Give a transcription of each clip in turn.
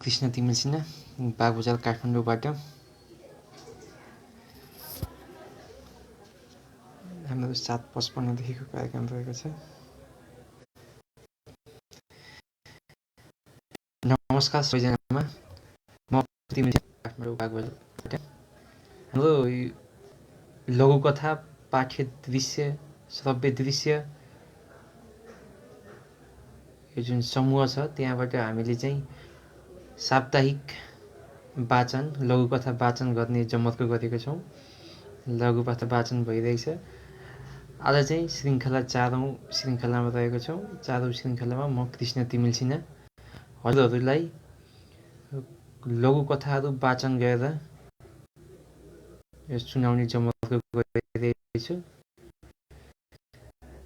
कृष्ण तिमिल सिन्हा बागबजार काठमाडौँबाट हाम्रो 7:55 देखिको कार्यक्रम रहेको छ। नमस्कार सबैजनामा, म तिमिल काठमाडौँ बागबजारबाट। हाम्रो लघुकथा, पाठ्य दृश्य, श्रव्य दृश्य यो जुन समूह छ त्यहाँबाट हामीले चाहिँ साप्ताहिक वाचन, लघुकथा वाचन गर्ने जमर्को गरेको छौँ। लघुकथा वाचन भइरहेछ। आज चाहिँ श्रृङ्खला 4औं श्रृङ्खलामा रहेको छौँ। 4औं श्रृङ्खलामा म कृष्ण तिमिल सिन्हा हजुरहरूलाई लघुकथाहरू वाचन गरेर सुनाउने जमर्को गरिरहेको छु।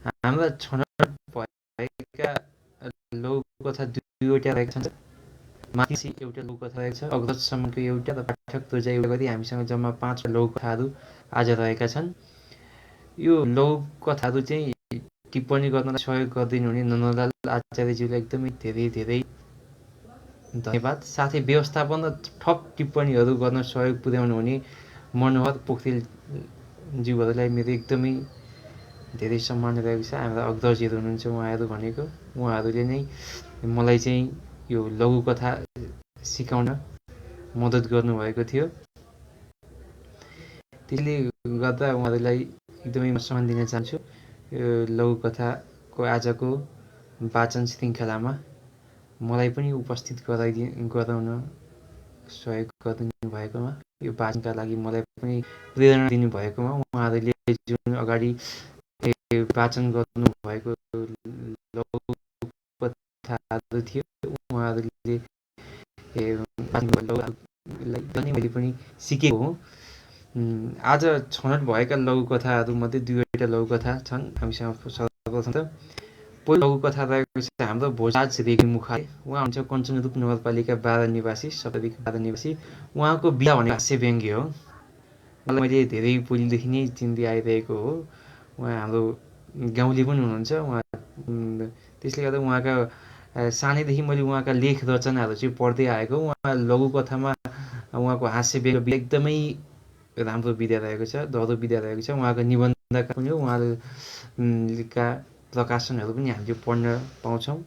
हाम्रा छनौट भएका लघुकथा दुईवटा रहेका छन्। माथि एउटा लघुकथा रहेको छ, अग्रजसम्मको एउटा र पाठक रोजा एउटा गरी हामीसँग जम्मा 5 लघुकथाहरू आज रहेका छन्। यो लघुकथाहरू चाहिँ टिप्पणी गर्न सहयोग गरिदिनु हुने नन्दलाल आचार्यज्यूलाई एकदमै धेरै धेरै धन्यवाद। साथै व्यवस्थापन र थप टिप्पणीहरू गर्न सहयोग पुर्याउनु हुने मनोहर पोखरेलज्यूहरूलाई मेरो एकदमै धेरै सम्मान रहेको छ। हाम्रा अग्रजहरू हुनुहुन्छ उहाँहरू भनेको, उहाँहरूले नै मलाई चाहिँ यो लघुकथा सिकाउन मद्दत गर्नुभएको थियो। त्यसले गर्दा उहाँहरूलाई एकदमै म सम्मान दिन चाहन्छु। यो लघुकथाको आजको वाचन श्रृङ्खलामा मलाई पनि उपस्थित गराउन सहयोग गरिदिनु भएकोमा, यो वाचनका लागि मलाई पनि प्रेरणा दिनुभएकोमा, उहाँहरूले जुन अगाडि वाचन गर्नुभएको लघुकथाहरू थियो उहाँहरूले मैले पनि सिकेको हो। आज छनौट भएका लघुकथाहरूमध्ये दुईवटा लघुकथा छन् हामीसँग। सर्वप्रथम त पहिलो लघुकथा रहेको छ हाम्रो भोजराज रेग्मी मुखाले। उहाँ हुन्छ कञ्चनरूप नगरपालिका 12 निवासी, सप्तरीका 12 निवासी। उहाँको बिहा भनेको हास्य व्यङ्ग्य हो। मलाई मैले धेरै पहिलेदेखि नै चिन्दै आइरहेको हो। उहाँ हाम्रो गाउँले पनि हुनुहुन्छ। उहाँ त्यसले गर्दा उहाँका सानैदेखि मैले उहाँका लेख रचनाहरू चाहिँ पढ्दै आएको। उहाँ लघुकथामा उहाँको हास्य व्यङ्ग्य एकदमै राम्रो विधा रहेको छ, दह्रो विधा रहेको छ। उहाँको निबन्धका पनि हो, उहाँका प्रकाशनहरू पनि हामीले पढ्न पाउँछौँ।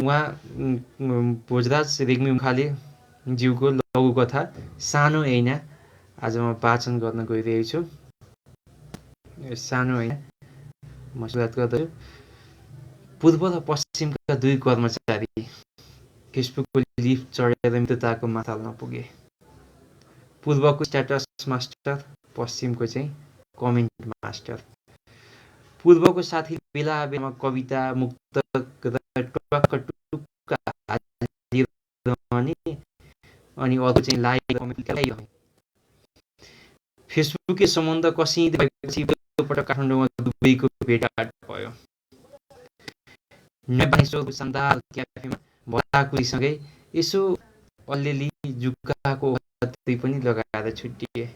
उहाँ भोजराज रेग्मी मुखाले ज्यूको लघुकथा सानो ऐना आज म वाचन गर्न गइरहेको छु। सानो ऐना म सुरुवात गर्दछु। पूर्व र पश्चिमका दुई कर्मचारी फेसबुकको लिफ्ट चढेर मित्रताको माथाल्न पुगे। पूर्वको स्ट्याटस मास्टर, पश्चिमको चाहिँ कमेन्ट मास्टर। पूर्वको साथीले बेला बेलामा कविता, मुक्तक र टुक्का टुक्का अनि अर्को चाहिँ लाइक कमेन्ट। फेसबुककै सम्बन्ध कसिँदै भएपछि पहिलोपटक काठमाडौँमा दुवैको भेटघाट भयो। नयाँ शानदार क्याफेमा भलाकुरीसँगै यसो अलिअलि जुकाको ओखती पनि लगाएर छुट्टिए।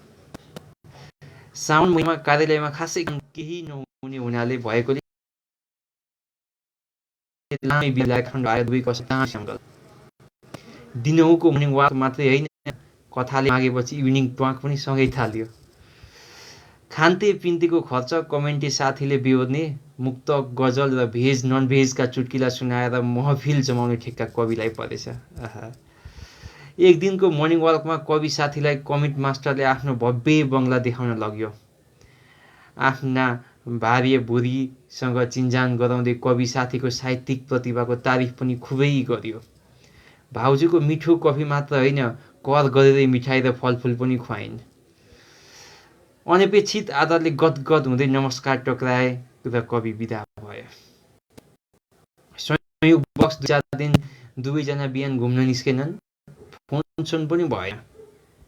साउन महिनामा कार्यालयमा खासै केही नहुने हुनाले भएकोले लामै बिदा काठमाडौँ आएर दुवै कसम। दिनहुँको मर्निङ वाक मात्रै होइन, कथाले मागेपछि इभिनिङ वाक पनि सँगै थाल्यो। खान्ते पिन्तेको खर्च कमेन्टे साथीले बेहोर्ने, मुक्त गजल र भेज ननभेजका चुट्किला सुनाएर महफिल जमाउने ठेक्का कविलाई परेछ। एक दिनको मर्निङ वाकमा कवि साथीलाई कमेन्ट मास्टरले आफ्नो भव्य बङ्गला देखाउन लग्यो। आफ्ना भार्य बुढीसँग चिन्जान गराउँदै कवि साथीको साहित्यिक प्रतिभाको तारिफ पनि खुबै गर्यो। भाउजूको मिठो कफी मात्र होइन, कर गरेरै मिठाई र फलफुल पनि खुवाइन्। अनपेक्षित आदरले गदगद हुँदै नमस्कार टक्राए र कवि बिदा भयो। संयोगवश 2-4 दिन दुवैजना बिहान घुम्न निस्केनन्। फोन पनि भएन।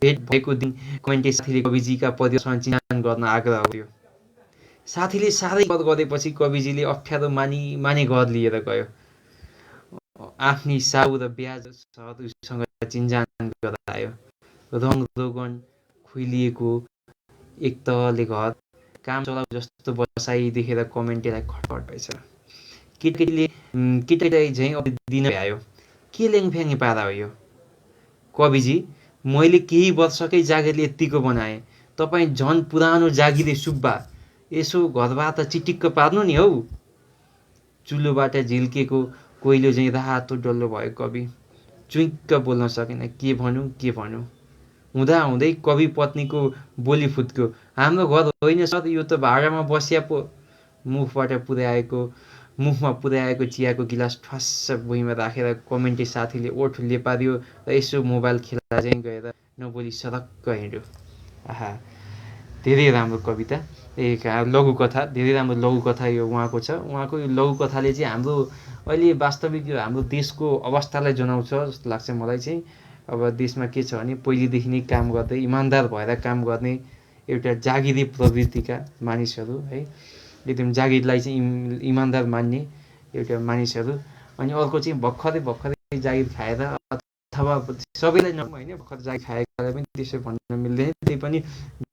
भेट भएको दिन कमेन्टे साथीले कविजीका परिवारसँग चिन्जान गर्न आग्रह गर्यो। साथीले साह्रै कर गरेपछि कविजीले अप्ठ्यारो माने घर लिएर गयो। आफ्नी साउ र ब्याज सहरसँग चिन्जान गरायो। रङ रोगन खुइलिएको एक तहले घर, काम चलाउ जस्तो बसाइ देखेर कमेन्टेलाई खटपट भएछ। केटाकेटीलाई झैँ दिन आयो। के ल्याङफ्याङे पारा हो यो? कविजी, मैले केही वर्षकै जागिरले यत्तिको बनाएँ, तपाईँ झन् पुरानो जागिरे सुब्बा, यसो घरबाट चिटिक्क पार्नु नि हौ। चुलोबाट झिल्केको कोइलो झैँ रातो डल्लो भयो कवि। चुइक्क बोल्न सकेन, के भनौँ। हुँदाहुँदै कवि पत्नीको बोली फुत्क्यो, हाम्रो घर होइन सर, यो त भाडामा बसिया पो। मुखमा पुर्याएको चियाको गिलास ठ्वास्स भुइँमा राखेर कमेन्टे साथीले ओठ लेपार्यो र यसो मोबाइल खेला चाहिँ गएर नबोली सरक्क हिँड्यो। आहा, धेरै राम्रो कविता, लघुकथा, धेरै राम्रो लघुकथा यो उहाँको छ। उहाँको यो लघुकथाले चाहिँ हाम्रो अहिले वास्तविक यो हाम्रो देशको अवस्थालाई जनाउँछ जस्तो लाग्छ मलाई चाहिँ। अब देशमा के छ भने पहिलेदेखि नै काम गर्दै इमान्दार भएर काम गर्ने एउटा जागिरी प्रवृत्तिका मानिसहरू है, एकदम जागिरलाई चाहिँ इमान्दार मान्ने एउटा मानिसहरू, अनि अर्को चाहिँ भर्खरै जागिर खाएर अथवा सबैलाई होइन भर्खर जागिर खाएकालाई पनि त्यसो भन्न मिल्दैन। त्यही पनि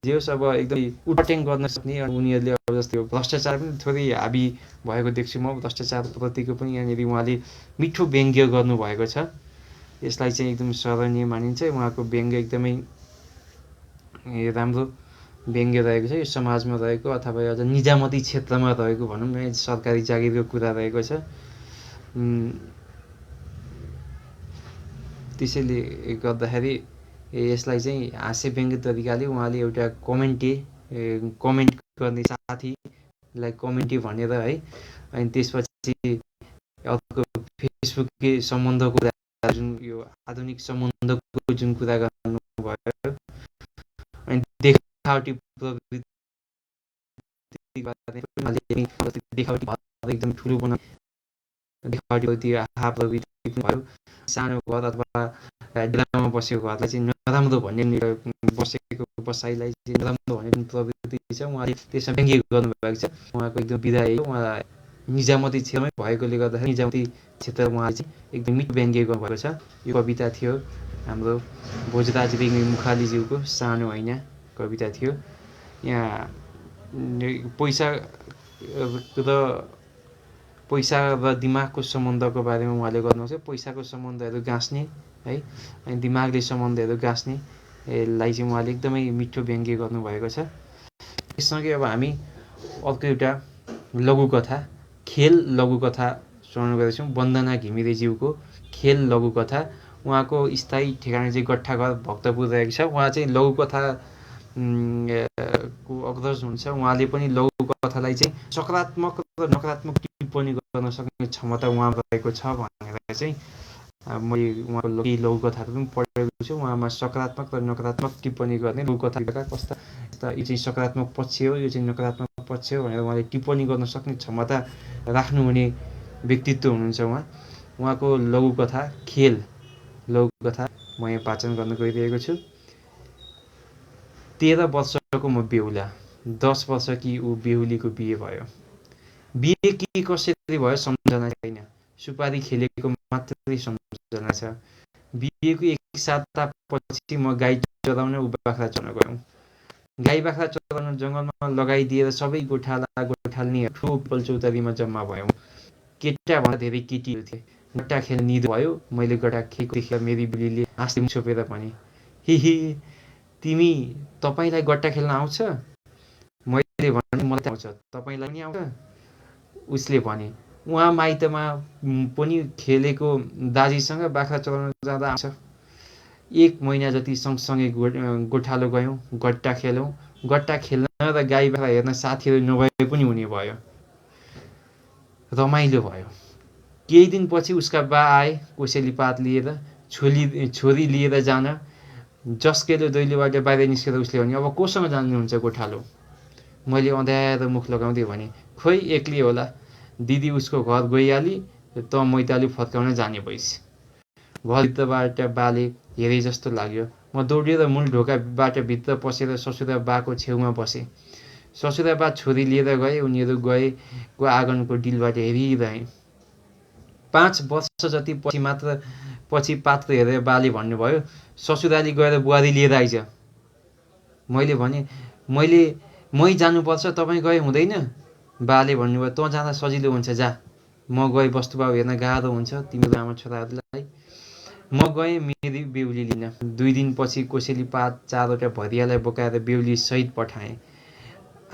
जे होस् अब एकदमै उटट्याङ गर्न सक्ने उनीहरूले अब जस्तै भ्रष्टाचार पनि थोरै हाबी भएको देख्छु म। भ्रष्टाचारप्रतिको पनि यहाँनिर उहाँले मिठो व्यङ्ग्य गर्नुभएको छ। यसलाई चाहिँ एकदम सराहनीय मानिन्छ। उहाँको व्यङ्ग्य एकदमै राम्रो व्यङ्ग्य रहेको छ। यो समाजमा रहेको अथवा अझ निजामती क्षेत्रमा रहेको भनौँ न, सरकारी जागिरको कुरा रहेको छ। त्यसैले गर्दाखेरि यसलाई चाहिँ हास्य व्यङ्ग्य तरिकाले उहाँले एउटा कमेन्ट गर्ने साथीलाई कमेन्टे भनेर है, अनि त्यसपछि अर्को फेसबुककै सम्बन्धको कुरा, जुन यो आधुनिक सम्बन्धको जुन कुरा गर्नुभयो, अनि देखावटी प्रवृत्ति एकदम ठुलो बनाउने देखावटी आहा प्रवृत्ति भयो। सानो घर अथवा डेरामा बसेको घरलाई चाहिँ नराम्रो भन्ने बसेको बसाइलाई चाहिँ नराम्रो भन्ने जुन प्रवृत्ति छ उहाँले त्यसमा व्यङ्ग्य गर्नुभएको छ। उहाँको एकदम विधायक हो, उहाँ निजामती क्षेत्रमै भएकोले गर्दाखेरि निजामती क्षेत्र उहाँले चाहिँ एकदम मिठो व्यङ्ग्य गर्नुभएको छ। यो कविता थियो हाम्रो भोजराज रेग्मी मुखालीज्यूको सानो ऐना कविता थियो। यहाँ पैसा र दिमागको सम्बन्धको बारेमा उहाँले गर्नुहुन्छ। पैसाको सम्बन्धहरू गाँस्ने है, अनि दिमागले सम्बन्धहरू गाँस्नेलाई चाहिँ उहाँले एकदमै मिठो व्यङ्ग्य गर्नुभएको छ। यससँगै अब हामी अर्को एउटा लघुकथा, खेल लघुकथा श्रवण गर्दैछौँ। वन्दना घिमिरेज्यूको खेल लघुकथा। उहाँको स्थायी ठेगाना चाहिँ गट्ठाघर भक्तपुर रहेको छ। उहाँ चाहिँ लघुकथा को अग्रज हुनुहुन्छ। उहाँले पनि लघुकथालाई चाहिँ सकारात्मक र नकारात्मक टिप्पणी गर्न सक्ने क्षमता उहाँ रहेको छ भनेर चाहिँ मैले उहाँको केही लघुकथाहरू पनि पढेको छु। उहाँमा सकारात्मक र नकारात्मक टिप्पणी गर्ने लघुकथाका कस्ता यो चाहिँ सकारात्मक पक्ष हो, यो चाहिँ नकारात्मक पक्ष हो भनेर उहाँले टिप्पणी गर्न सक्ने क्षमता राख्नुहुने व्यक्तित्व हुनुहुन्छ उहाँको लघुकथा खेल लघुकथा म यहाँ वाचन गर्न गइरहेको छु। 13 वर्षको म बेहुला, 10 वर्षकी ऊ बेहुलीको बिहे भयो। बिहे के कसरी भयो सम्झना छैन, सुपारी खेलेको मात्रै सम्झना छ। बिहेको 1 सातापछि म गाई चराउन ऊ बाख्रा चराउन गयौँ। गाई बाख्रा चराउन जङ्गलमा लगाइदिएर सबै गोठाल्नी ठुलो पलचौतारीमा जम्मा भयौँ। केटा भन्दा धेरै केटीहरू थिए। गट्टा खेल्न निदो भयो। मैले गट्टा खेलेको देखेर मेरी बेहुलीले हाँस्दै छोपेर भने, हिही तपाईँलाई गट्टा खेल्न आउँछ? मैले भने मलाई त आउँछ, तपाईँलाई पनि आउँछ? उसले भने, उहाँ माइतमा पनि खेलेको दाजीसँग बाख्रा चराउन जाँदा आउँछ। 1 महिना जति सँगसँगै गोठालो गयौँ, गट्टा खेल्यौँ। गट्टा खेल्न र गाई बाख्रा हेर्न साथीहरू नभए पनि हुने भयो। रमाइलो भयो। केही दिनपछि उसका बा आए कोसेली पात लिएर, छोरी लिएर जान। जस्केले दैलोबाट बाहिर निस्केर उसले भने, अब कोसँग जानुहुन्छ गोठालो? मैले अँध्याएर मुख लगाउँदै भने, खोइ एक्लै होला, दिदी उसको घर गइहाली, त मैदाली फर्काउन जाने भइस्। घरभित्रबाट बाले हेरे जस्तो लाग्यो। म दौडेर मूल ढोकाबाट भित्र पसेर ससुरा बाको छेउमा बसेँ। ससुरा बा छोरी लिएर गए। उनीहरू गएको आँगनको डिलबाट हेरिरहे। 5 वर्ष जति पछि पात्र हेरेर बाले भन्नुभयो, ससुराली गएर बुहारी लिएर आइज। मैले भने, मै जानुपर्छ, तपाईँ गए हुँदैन? बाले भन्नुभयो, तँ जाँदा सजिलो हुन्छ, जा। म गए वस्तुभाव हेर्न गाह्रो हुन्छ तिम्रो आमा छोराहरूलाई। म गएँ मेरी बेहुली लिन। 2 दिनपछि कोसेली पात 4वटा भरियालाई बोकाएर बेहुली सहित पठाएँ।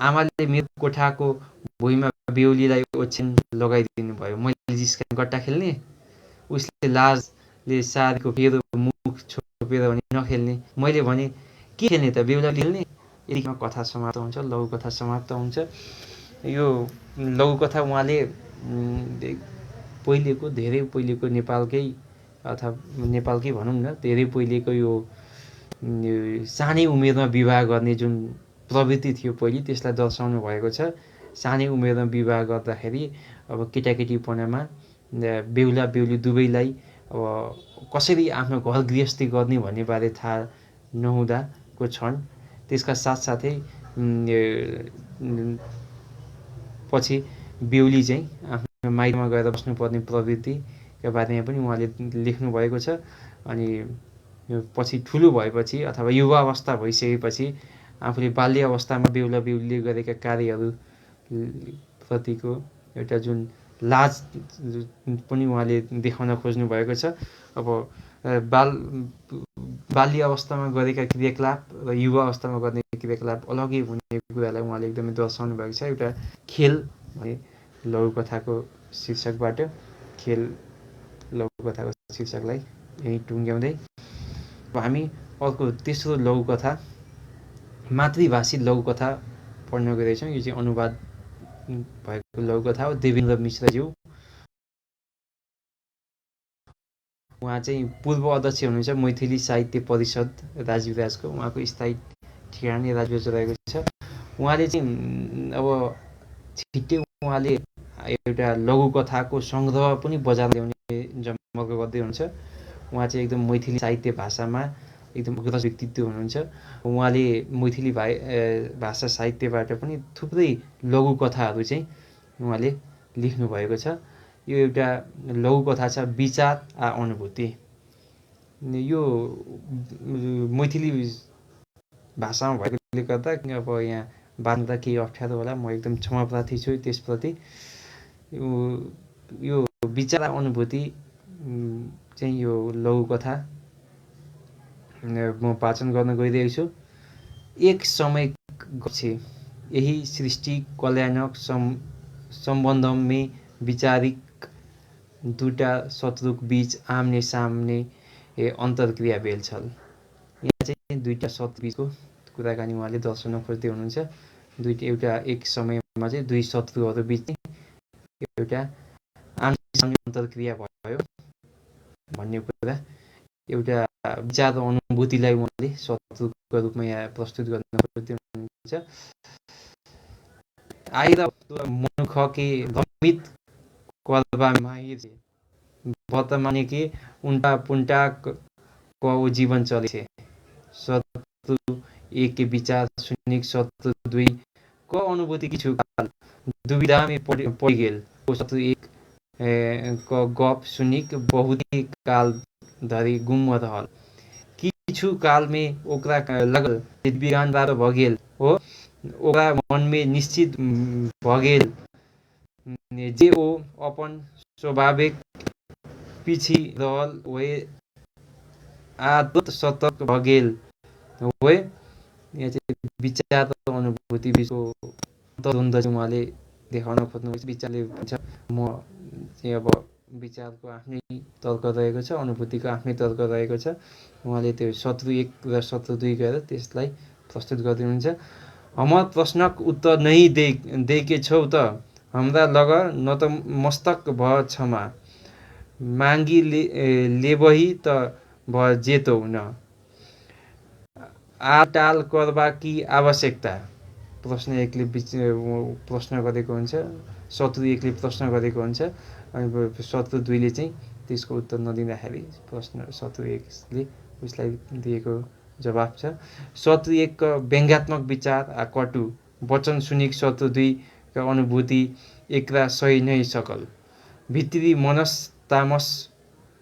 आमाले मेरो कोठाको भुइँमा बेहुलीलाई ओछ्यान लगाइदिनु भयो। मैले जिस्काएँ, गट्टा खेल्ने? उसले लाजले सारीको फेरो मुख छोपेर भने नखेल्ने। मैले भने के खेल्ने त, बेहुला खेल्ने? यतिमा कथा समाप्त हुन्छ, लघुकथा समाप्त हुन्छ। यो लघुकथा उहाँले पहिलेको, धेरै पहिलेको नेपालकै अथवा नेपालकै भनौँ न, धेरै पहिलेको यो सानै उमेरमा विवाह गर्ने जुन प्रवृत्ति थियो पहिले, त्यसलाई दर्शाउनु भएको छ। सानै उमेरमा विवाह गर्दाखेरि अब केटाकेटीपनामा बेहुला बेहुली दुवैलाई अब कसरी आफ्नो घर गृहस्थी गर्ने भन्ने बारे थाहा नहुँदाको क्षण। त्यसका साथसाथै पछि बेहुली चाहिँ आफ्नो माइतमा गएर बस्नुपर्ने प्रवृत्तिका बारेमा पनि उहाँले लेख्नु भएको छ। अनि पछि ठुलो भएपछि अथवा युवा अवस्था भइसकेपछि आफूले बाल्य अवस्थामा बेहुला बेहुलीले गरेका कार्यहरू प्रतिको एउटा जुन लाज पनि उहाँले देखाउन खोज्नु भएको छ। अब बाल्य अवस्थामा गरेका क्रियाकलाप र युवा अवस्थामा गर्ने क्रियाकलाप अलग्गै हुने कुरालाई उहाँले एकदमै दर्शाउनु भएको छ। एउटा खेल भन्ने लघुकथाको शीर्षकबाट, खेल लघुकथाको शीर्षकलाई यहीँ टुङ्ग्याउँदै अब हामी अर्को तेस्रो लघुकथा, मातृभाषी लघुकथा पढ्न गइरहेछौँ। यो चाहिँ अनुवाद भएको लघुकथा हो। देवेन्द्र मिश्रज्यू, उहाँ चाहिँ पूर्व अध्यक्ष हुनुहुन्छ मैथिली साहित्य परिषद राजविराजको। उहाँको स्थायी ठेगाना राजविराज रहेको छ। उहाँले चाहिँ अब छिट्टै उहाँले एउटा लघुकथाको सङ्ग्रह पनि बजारमा ल्याउने जमर्को गर्दै हुनुहुन्छ। उहाँ चाहिँ एकदम मैथिली साहित्य भाषामा एकदम अग्रज व्यक्तित्व हुनुहुन्छ। उहाँले मैथिली भाषा साहित्यबाट पनि थुप्रै लघुकथाहरू चाहिँ उहाँले लेख्नु भएको छ। यो एउटा लघुकथा छ, विचार आ अनुभूति। यो मैथिली भाषामा भएकोले गर्दा अब यहाँ बाँड्दा केही अप्ठ्यारो होला, म एकदम क्षमाप्रार्थी छु त्यसप्रति। यो विचार अनुभूति चाहिँ यो लघुकथा म वाचन गर्न गइरहेको छु। एक समय पछि यही सृष्टि कल्याणक सम्बन्धमै विचारिक दुटा शत्रुक बीच आम्ने सामने अन्तर्क्रिया भेल छल। यहाँ चाहिँ दुईटा शत्रु बीचको कुराकानी उहाँले दर्शाउन खोज्दै हुनुहुन्छ। एउटा एक समयमा चाहिँ दुई शत्रुहरू बीच एउटा आम्ने सामने अन्तर्क्रिया भयो भन्ने कुरा, एउटा विचार अनुभूतिलाई उहाँले शत्रुको रूपमा यहाँ प्रस्तुत गर्न खोज्दै हुनुहुन्छ। आएर मनुख के भ्रमित करबा माहिर छे, वर्तमाने के उल्टा पुल्टा को जीवन चले छे। शत्रु एक के विचार सुनिक शत्रु दुई को अनुभूति किछु काल दुविधा में पड़ गेल। शत्रु एक को गप सुनिक बहुत काल धरि गुम रहल। किछु काल में ओकरा लगल विज्ञानबाट भ गेल हो, ओकरा मन में निश्चित भ गेल जे ओ अपन स्वाभाविक पीछी रहल वे आदत सतर्क भ गेल वे। यहाँ चाहिँ विचार र अनुभूति बिचको द्वन्द्व चाहिँ उहाँले देखाउन खोज्नुहुन्छ। विचारले भन्छ म चाहिँ अब विचारको आफ्नै तर्क रहेको छ, अनुभूतिको आफ्नै तर्क रहेको छ। उहाँले त्यो शत्रु एक र शत्रु दुई गएर त्यसलाई प्रस्तुत गर्दै हुनुहुन्छ। हमार प्रश्नक उत्तर नहीं देके छौ त हाम्रा लग न त मस्तक भ क्षमा, मांगी लेबही त भ जेतौ न, आटाल करबा की आवश्यकता। प्रश्न एकले प्रश्न गरेको हुन्छ, शत्रु एकले प्रश्न गरेको हुन्छ, अनि शत्रु दुईले चाहिँ त्यसको उत्तर नदिँदाखेरि प्रश्न शत्रु एकले उसलाई दिएको जवाफ छ। शत्रु एक व्यङ्ग्यात्मक विचार आ कटु वचन सुनिक शत्रु दुई का अनुभूति एकरा सही नहीं सकल। भित्री मनस तामस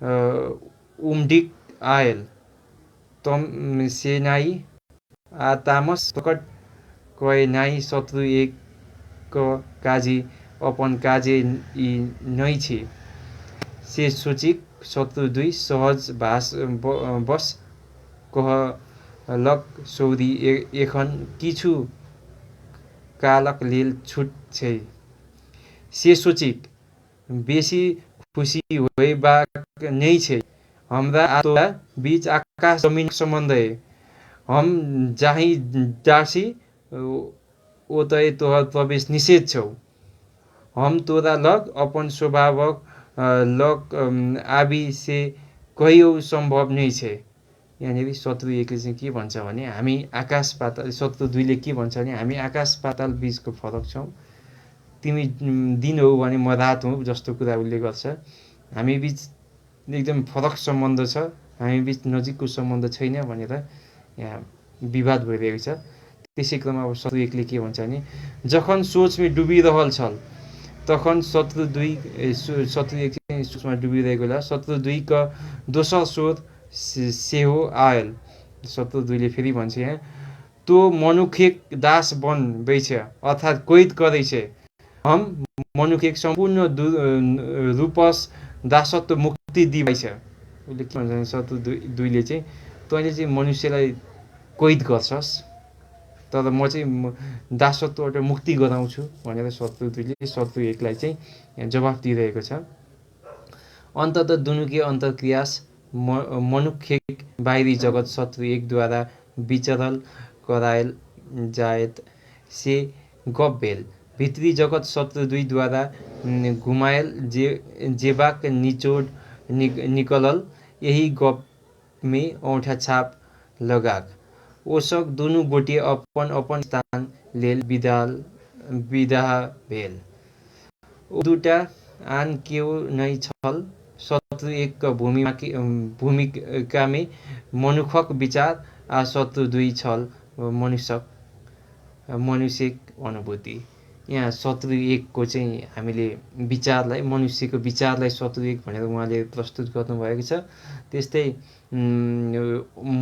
उमडिक आयल, तम से नाई आ तामस प्रकट कहे नाई। शत्रु एक काजी अपन काजे नै छे, से सोचिक शत्रु 2 सहज भाष बस कहलक सौदी एखन किछु कालक लेल छुट छै से सोचिक बेसी खुशी होइबाक नै छै हमरा आ तोरा बीच आकाश जमीन सम्बन्ध है हम जाही जासी ओतय तोहर प्रवेश निषेध छौ हम तोरा लग अपन स्वभावक लग आबि से कहियो सम्भव नै छै यहाँनिर शत्रु 1 ले चाहिँ के भन्छ भने हामी आकाश पाताल शत्रु 2 ले के भन्छ भने हामी आकाश पाताल बीचको फरक छौँ तिमी दिन हो भने म रात हुँ जस्तो कुरा उसले गर्छ हामी बीच एकदम फरक सम्बन्ध छ हामी बीच नजिकको सम्बन्ध छैन भनेर यहाँ विवाद भइरहेको छ त्यसै क्रममा अब शत्रु 1 ले के भन्छ भने जखन सोचमा डुबिरहल छल तखन शत्रु 2 शत्रु 1 चाहिँ सोचमा डुबिरहेको होला शत्रु 2 का दोस्रो स्वर सेहो आयल शत्रु 2 ले फेरि भन्छ यहाँ तो मनुखेक दास बन बैछ अर्थात कैद करै छै हम मनुखेक सम्पूर्ण रूपस दासत्व मुक्ति दिइछ उसले के भन्छ शत्रु 2 ले चाहिँ तैँले चाहिँ मनुष्यलाई कैद गर्छस् तर म चाहिँ दासत्वबाट मुक्ति गराउँछु भनेर शत्रु 2 ले शत्रु 1 लाई चाहिँ यहाँ जवाफ दिइरहेको छ अन्ततः दुनुके अन्तर्क्रियास मनुखेक बाहिरी जगत शत्रु 1 द्वारा विचरल करायल जायत से गप भेल भित्री जगत शत्रु 2 द्वारा घुमायल जेबाक निचोड निकलल यही गप में औंठा छाप लगाक ओसक दुनू गोटे अपन अपन स्थान लेल विदा भेल ओ दुटा आन केओ नै छल शत्रु 1 का भूमिका में मनुखक विचार आ शत्रु 2 छल मनुष्यक अनुभूति यहाँ शत्रु 1 को चाहिँ हामीले विचारलाई मनुष्यको विचारलाई शत्रु 1 भनेर उहाँले प्रस्तुत गर्नुभएको छ त्यस्तै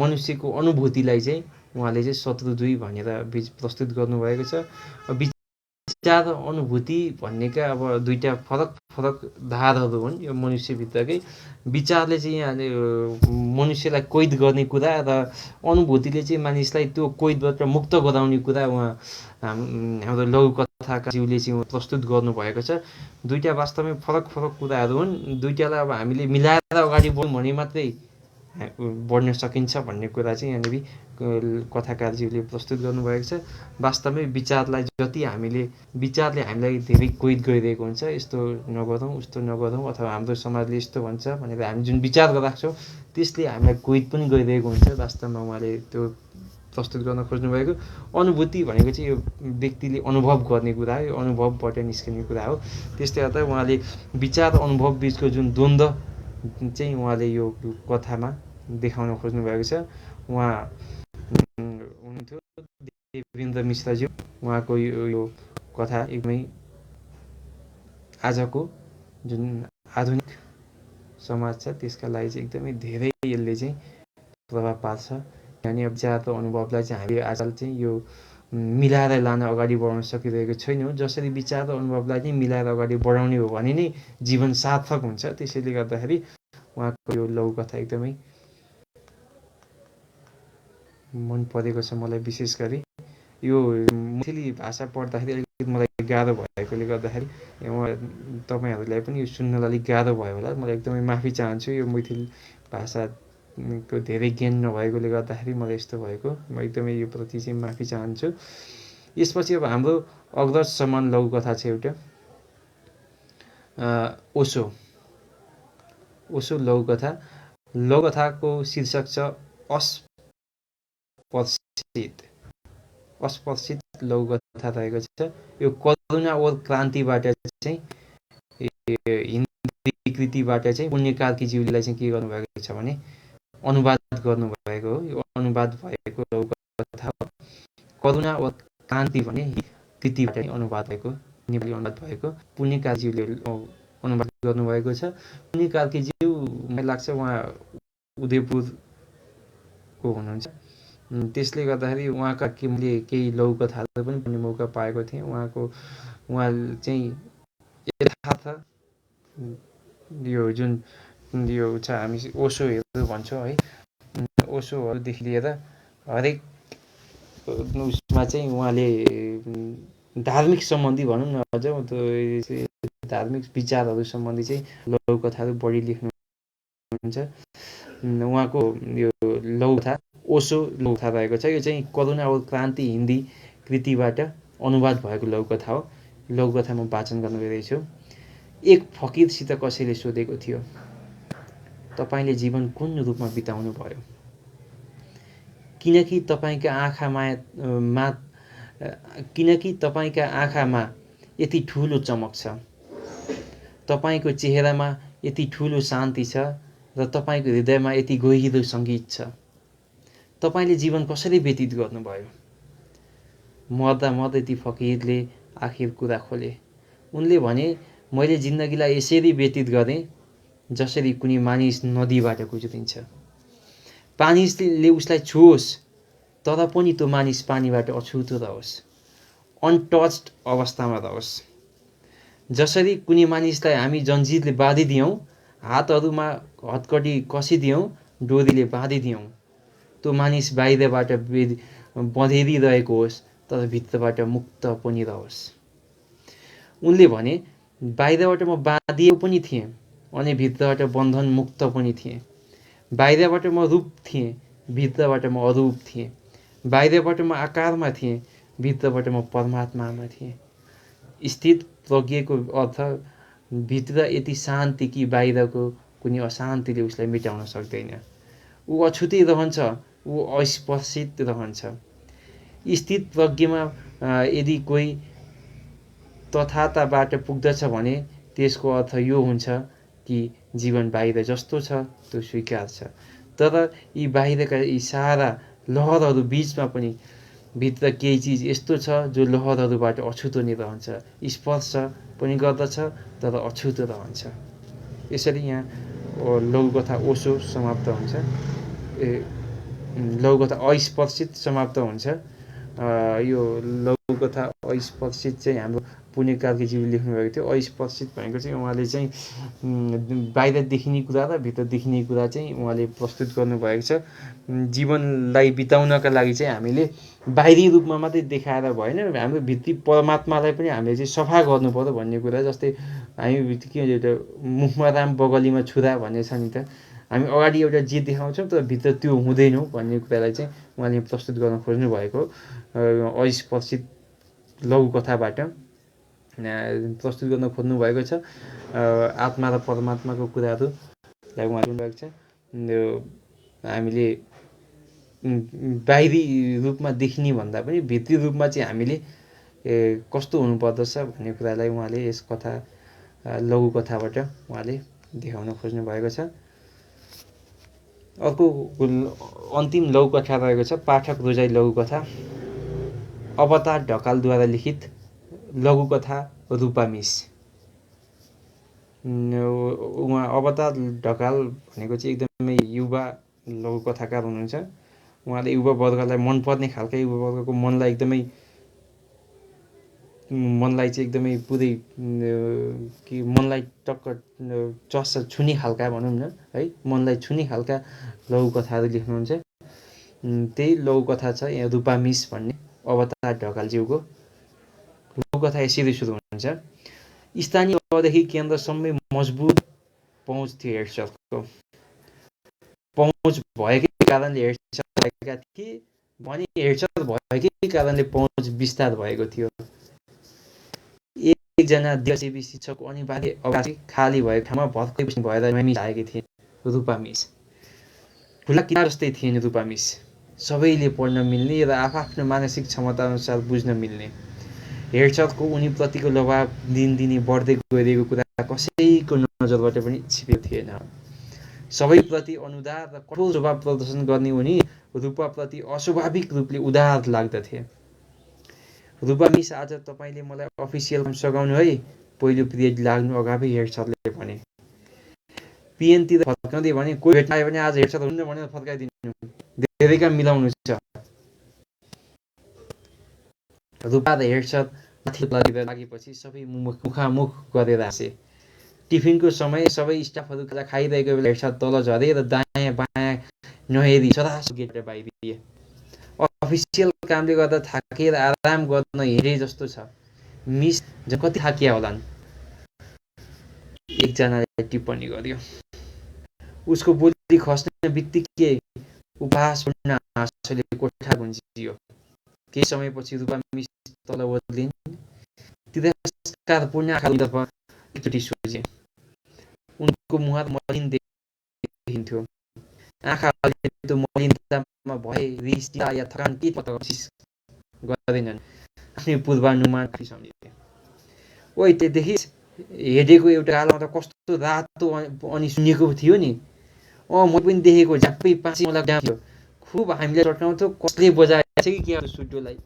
मनुष्यको अनुभूतिलाई चाहिँ उहाँले चाहिँ शत्रु 2 भनेर प्रस्तुत गर्नुभएको छ विचार अनुभूति भन्नेका अब दुईटा फरक फरक धारहरू हुन् यो मनुष्यभित्रकै विचारले चाहिँ यहाँले मनुष्यलाई कैद गर्ने कुरा र अनुभूतिले चाहिँ मानिसलाई त्यो कैदबाट मुक्त गराउने कुरा उहाँ हाम्रो लघुकथाकारज्यूले चाहिँ प्रस्तुत गर्नुभएको छ दुईटा वास्तवमै फरक फरक कुराहरू हुन् दुईटालाई अब हामीले मिलाएर अगाडि बढ्यौँ भने मात्रै बढ्न सकिन्छ भन्ने कुरा चाहिँ यहाँनिर कथाकारज्यूले प्रस्तुत गर्नुभएको छ वास्तवमै विचारलाई जति हामीले विचारले हामीलाई धेरै कैद गरिरहेको हुन्छ यस्तो नगरौँ उस्तो नगरौँ अथवा हाम्रो समाजले यस्तो भन्छ भनेर हामी जुन विचार राख्छौँ त्यसले हामीलाई कैद पनि गरिरहेको हुन्छ वास्तवमा उहाँले त्यो प्रस्तुत गर्न खोज्नुभएको अनुभूति भनेको चाहिँ यो व्यक्तिले अनुभव गर्ने कुरा हो यो अनुभवबाट निस्किने कुरा हो त्यसले गर्दा उहाँले विचार र अनुभव बिचको जुन द्वन्द्व चाहिँ उहाँले यो कथामा देखाउन खोज्नुभएको छ उहाँ हुनुहुन्थ्यो देवेन्द्र मिश्रज्यू उहाँको यो कथा एकदमै आजको जुन आधुनिक समाज छ त्यसका लागि चाहिँ एकदमै धेरै यसले चाहिँ प्रभाव पार्छ यानि अब विचार र अनुभवलाई चाहिँ हामी आजकल चाहिँ यो मिलाएर लान अगाडि बढाउन सकिरहेको छैनौँ जसरी विचार र अनुभवलाई चाहिँ मिलाएर अगाडि बढाउने हो भने नै जीवन सार्थक हुन्छ त्यसैले गर्दाखेरि उहाँको यो लघुकथा एकदमै मन परेको छ मलाई विशेष गरी यो मैथिली भाषा पढ्दाखेरि अलिकति मलाई गाह्रो भएकोले गर्दाखेरि तपाईँहरूलाई पनि यो सुन्नलाई अलिक गाह्रो भयो होला मलाई एकदमै माफी चाहन्छु यो मैथिली भाषाको धेरै ज्ञान नभएकोले गर्दाखेरि मलाई यस्तो भएको म एकदमै यो प्रति चाहिँ माफी चाहन्छु यसपछि अब हाम्रो अग्रज समान लघुकथा छ एउटा ओशो लघुकथाको शीर्षक छ अस्पर्शित लघुकथा रहेको छ यो करुणा और क्रान्तिबाट चाहिँ हिन्दी कृतिबाट चाहिँ पुण्यकार्कीज्यूले चाहिँ के गर्नुभएको छ भने अनुवाद गर्नुभएको हो यो अनुवाद भएको लघुकथा हो करुणा और क्रान्ति भने कृतिबाट अनुवाद भएको नेपाली अनुवाद भएको पुण्यकार्कीज्यूले अनुवाद गर्नुभएको छ पुण्यकार्कीज्यू मलाई लाग्छ उहाँ उदयपुरको हुनुहुन्छ त्यसले गर्दाखेरि उहाँका मैले केही लघुकथाहरू पनि पढ्ने मौका पाएको थिएँ उहाँ चाहिँ यथार्थ यो जुन यो छ हामी ओशोहरू भन्छौँ है। ओशोहरूदेखि लिएर हरेक उसमा चाहिँ उहाँले धार्मिक सम्बन्धी भनौँ न, अझ धार्मिक विचारहरू सम्बन्धी चाहिँ लघुकथाहरू बढी लेख्नुहुन्छ। उहाँको यो लघुकथा ओशो लघुकथा रहेको छ। यो चाहिँ करुणा और क्रान्ति हिन्दी कृतिबाट अनुवाद भएको लघुकथा हो। लघुकथा म वाचन गर्न गइरहेछु। एक फकिरसित कसैले सोधेको थियो, तपाईँले जीवन कुन रूपमा बिताउनु भयो? किनकि तपाईँका आँखामा यति ठुलो चमक छ, तपाईँको चेहरामा यति ठुलो शान्ति छ र तपाईँको हृदयमा यति गहिरो सङ्गीत छ। तपाईँले जीवन कसरी व्यतीत गर्नुभयो? मर्दा मर्दै ती फकिरले आखिर कुरा खोले। उनले भने, मैले जिन्दगीलाई यसरी व्यतीत गरेँ जसरी कुनै मानिस नदीबाट गुज्रिन्छ। पानीले उसलाई छुओस् तर पनि त्यो मानिस पानीबाट अछुतो रहोस्, अनटच्ड अवस्थामा रहोस्। जसरी कुनै मानिसलाई हामी जन्जिरले बाँधिदियौँ, हातहरूमा हतकडी कसिदियौँ, डोरीले बाँधिदियौँ, त्यो मानिस बाहिरबाट बँधेरिरहेको होस् तर भित्रबाट मुक्त पनि रहोस्। उनले भने, बाहिरबाट म बाँधिएको पनि थिएँ अनि भित्रबाट बन्धन मुक्त पनि थिएँ। बाहिरबाट म रूप थिएँ, भित्रबाट म अरूप थिएँ। बाहिरबाट म आकारमा थिएँ, भित्रबाट म परमात्मामा थिएँ। स्थित प्रज्ञको अर्थ भित्र यति शान्ति कि बाहिरको कुनै अशान्तिले उसलाई मेटाउन सक्दैन। ऊ अछुतै रहन्छ, ऊ अस्पर्शित रहन्छ। स्थित प्रज्ञमा यदि कोही तथाताबाट पुग्दछ भने त्यसको अर्थ यो हुन्छ कि जीवन बाहिर जस्तो छ त्यो स्वीकार छ। तर यी बाहिरका यी सारा लहरहरू बिचमा पनि भित्र केही चिज यस्तो छ जो लहरहरूबाट अछुतो नै रहन्छ, स्पर्श पनि गर्दछ तर अछुतो रहन्छ। यसरी यहाँ लघुकथा ओशो समाप्त हुन्छ। लघुकथा अस्पर्शित समाप्त हुन्छ। यो लघुकथा अस्पर्शित चाहिँ हाम्रो पुण्य कार्कीज्यूले लेख्नुभएको थियो। अस्पर्शित भनेको चाहिँ उहाँले चाहिँ बाहिर देखिने कुरा र भित्र देखिने कुरा चाहिँ उहाँले प्रस्तुत गर्नुभएको छ। जीवनलाई बिताउनका लागि चाहिँ हामीले बाहिरी रूपमा मात्रै देखाएर भएन, हाम्रो भित्री परमात्मालाई पनि हामीले चाहिँ सफा गर्नु पर्यो भन्ने कुरा। जस्तै हामी के भन्छ, मुखमा राम बगलीमा छुरा भन्ने छ नि त। हामी अगाडि एउटा जे देखाउँछौँ तर भित्र त्यो हुँदैनौँ भन्ने कुरालाई चाहिँ उहाँले प्रस्तुत गर्न खोज्नु भएको अस्पर्शित लघुकथाबाट प्रस्तुत गर्न खोज्नु भएको छ। आत्मा र परमात्माको कुराहरूलाई उहाँले भएको छ। हामीले बाहिरी रूपमा देखिने भन्दा पनि भित्री रूपमा चाहिँ हामीले कस्तो हुनुपर्दछ भन्ने कुरालाई उहाँले यस कथा लघुकथाबाट उहाँले देखाउन खोज्नु भएको छ। अर्को अन्तिम लघुकथा रहेको छ पाठक रोजाइ लघुकथा, अवतार ढकालद्वारा लिखित लघुकथा रूपामिस। उहाँ अवतार ढकाल भनेको चाहिँ एकदमै युवा लघुकथाकार हुनुहुन्छ। उहाँले युवा वर्गलाई मनपर्ने खालका युवा वर्गको मनलाई चाहिँ एकदमै पुरै कि मनलाई टक्क छुने खालका भनौँ न है, मनलाई छुने खालका लघुकथाहरू लेख्नुहुन्छ। त्यही लघुकथा छ यहाँ रूपामिस भन्ने अवतार ढकालज्यूको। लघुकथा यसरी सुरु हुन्छ। स्थानीय तहदेखि केन्द्रसम्मै मजबुत पहुँच थियो हेडसरको। पहुँच भएकै कारणले हेडसर भएका थिए भने हेडसर भएकै कारणले पहुँच विस्तार भएको थियो। एकजना देशसेवी शिक्षकको अनिवार्य अवकाश खाली भएको ठाउँमा भर्खरै भएर आएकी थिए रूपामिस। खुला किताब जस्तै थिएन रूपामिस। सबैले पढ्न मिल्ने र आफ्नो मानसिक क्षमताअनुसार बुझ्न मिल्ने। हेडसरको उनीप्रतिको लगाव दिनदिनै बढ्दै गइरहेको कुरा कसैको नजरबाट पनि छिपेको थिएन। सबैप्रति अनुदार र कठोर स्वभाव प्रदर्शन गर्ने उनी रूपाप्रति अस्वाभाविक रूपले उदार लाग्दथे। रूपामिस, आज तपाईँले मलाई अफिसियल काम सघाउनु है। पहिलो पिरियड लाग्नु अगावै हेडसरले भने। पिएनतिर फर्काउँदै भने, कोही भेट्न आयो भने आज हेडसर हुन्न भनेर फर्काइदिनु, धेरै काम मिलाउनु छ। रूपा र हेडसर माथि लागेपछि सबै मुखामुख गरेर हाँसे। टिफिनको समय सबै स्टाफहरू खाजा खाइरहेको बेला हेर्छ तल झरे र दायाँ बायाँ नहेरी सदासो गेटबाट बाहिरिए। अफिसियल कामले गर्दा थाकेर आराम गर्न हेरे जस्तो छ। मिस कति थाकिया होलान्, एकजनाले टिप्पणी गर्यो। उसको बोली खस्ने बित्तिकै उपहासपूर्ण हाँसोले कोठा गुन्जियो। केही समयपछि रूपा मिस तल ओर्लिन्। तिरस्कारपूर्ण आँखातर्फ एकचोटि सोचे। उनको मुहार मलिन देखिन्थ्यो। आँखाहरूले त्यो मलिनतामा भए रिस या थकान केही पत्ता कोसिस गर्दैनन्। आफ्नै पूर्वानुमान सम्झिए। ओइ त्यो देखिस्, हेडेको एउटा गालामा त कस्तो रातो अनि सुन्निएको थियो नि। मैले पनि देखेको, झ्याप्पै 5 मलाई थियो। खुब हामीलाई चट्काउँथ्यो, कसले बजाएछ कि के सुटोलाई।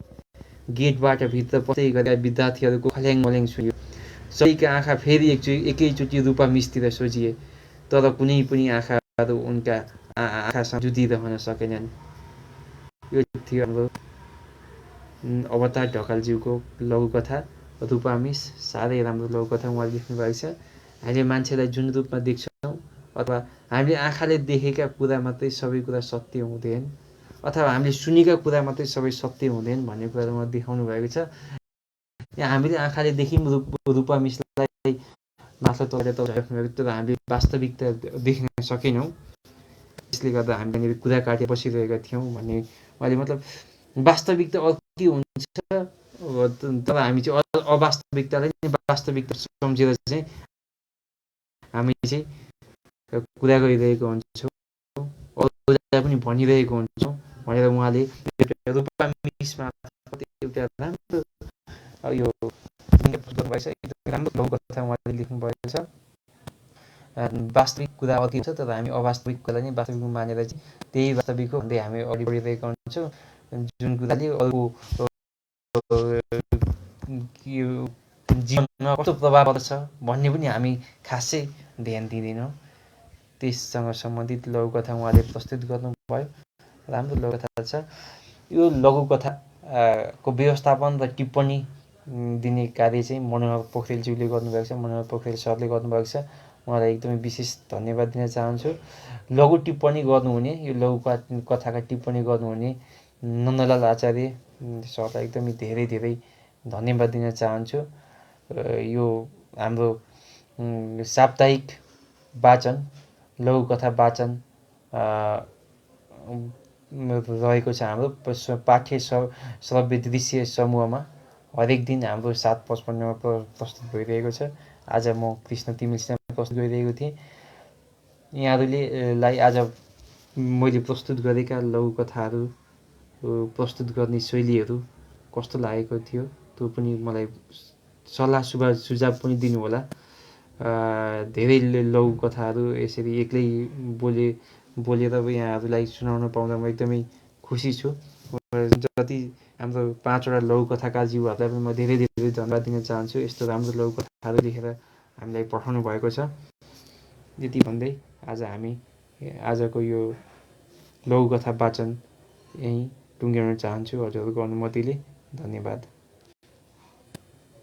गेटबाट भित्र पस्दै गरेका विद्यार्थीहरूको खल्याङ मल्याङ सुन्यो। सबैका आँखा फेरि एकैचोटि रूपा मिसतिर सोझिए, तर कुनै पनि आँखाहरू उनका आँखासँग जुधिरहन सकेनन्। यो थियो हाम्रो अवतार ढकालज्यूको लघुकथा रूपा मिस। साह्रै राम्रो लघुकथा उहाँले लेख्नुभएको छ। हामीले मान्छेलाई जुन रूपमा देख्छौँ अथवा हामीले आँखाले देखेका कुरा मात्रै सबै कुरा सत्य हुँदैन, अथवा हामीले सुनेका कुरा मात्रै सबै सत्य हुँदैन भन्ने कुरा उहाँ देखाउनु भएको छ। यहाँ हामीले आँखाले देख्यौँ रूपा मिसलाई माथि तलेर राख्नुभएको, तर हामीले वास्तविकता देख्न सकेनौँ। त्यसले गर्दा हामीले कुरा काटेर बसिरहेका थियौँ भन्ने उहाँले, मतलब वास्तविकता अर्कै हुन्छ, तर हामी चाहिँ अवास्तविकतालाई नै वास्तविकता सम्झेर चाहिँ हामी चाहिँ कुरा गरिरहेको हुन्छौँ, अरूलाई पनि भनिरहेको हुन्छौँ भनेर उहाँले रूपा मिसमा एउटा राम्रो यो गर्नुभएछ। एकदमै राम्रो लघुकथा उहाँले लेख्नुभएको छ। वास्तविक कुरा अर्कै छ, तर हामी अवास्तविक कुरालाई नै वास्तविक मानेर चाहिँ त्यही वास्तविक हो भन्दै हामी अघि बढिरहेका हुन्छौँ। जुन कुराले अरूको जीवनमा कस्तो प्रभाव पर्छ भन्ने पनि हामी खासै ध्यान दिँदैनौँ। त्यससँग सम्बन्धित लघुकथा उहाँले प्रस्तुत गर्नुभयो। राम्रो लघुकथा छ। यो लघुकथाको व्यवस्थापन र टिप्पणी दिने कार्य चाहिँ मनोहर पोखरेलज्यूले गर्नुभएको छ, मनोहर पोखरेल सरले गर्नुभएको छ। उहाँलाई एकदमै विशेष धन्यवाद दिन चाहन्छु। लघु टिप्पणी गर्नुहुने, यो लघुकथाका टिप्पणी गर्नुहुने नन्दलाल आचार्य सरलाई एकदमै धेरै धेरै धन्यवाद दिन चाहन्छु। यो हाम्रो साप्ताहिक वाचन, लघुकथा वाचन रहेको छ हाम्रो पाठ्य श्रव्य दृश्य समूहमा। हरेक दिन हाम्रो 7:55मा प्रस्तुत भइरहेको छ। आज म कृष्ण तिमिलसित प्रस्तुत गरिरहेको थिएँ। यहाँहरूलाई आज मैले प्रस्तुत गरेका लघुकथाहरू प्रस्तुत गर्ने शैलीहरू कस्तो लागेको थियो त्यो पनि मलाई सल्लाह सुझाव पनि दिनुहोला। धेरै लघुकथाहरू यसरी एक्लै बोलेर यहाँहरूलाई सुनाउन पाउँदा म एकदमै खुसी छु। जति हाम्रो 5वटा लघुकथाकारज्यूहरूलाई पनि म धेरै धेरै धन्यवाद दिन चाहन्छु, यस्तो राम्रो लघुकथाहरू लेखेर हामीलाई पठाउनु भएको छ। यति भन्दै आजको यो लघुकथा वाचन यहीँ टुङ्ग्याउन चाहन्छु हजुरहरूको अनुमतिले। धन्यवाद।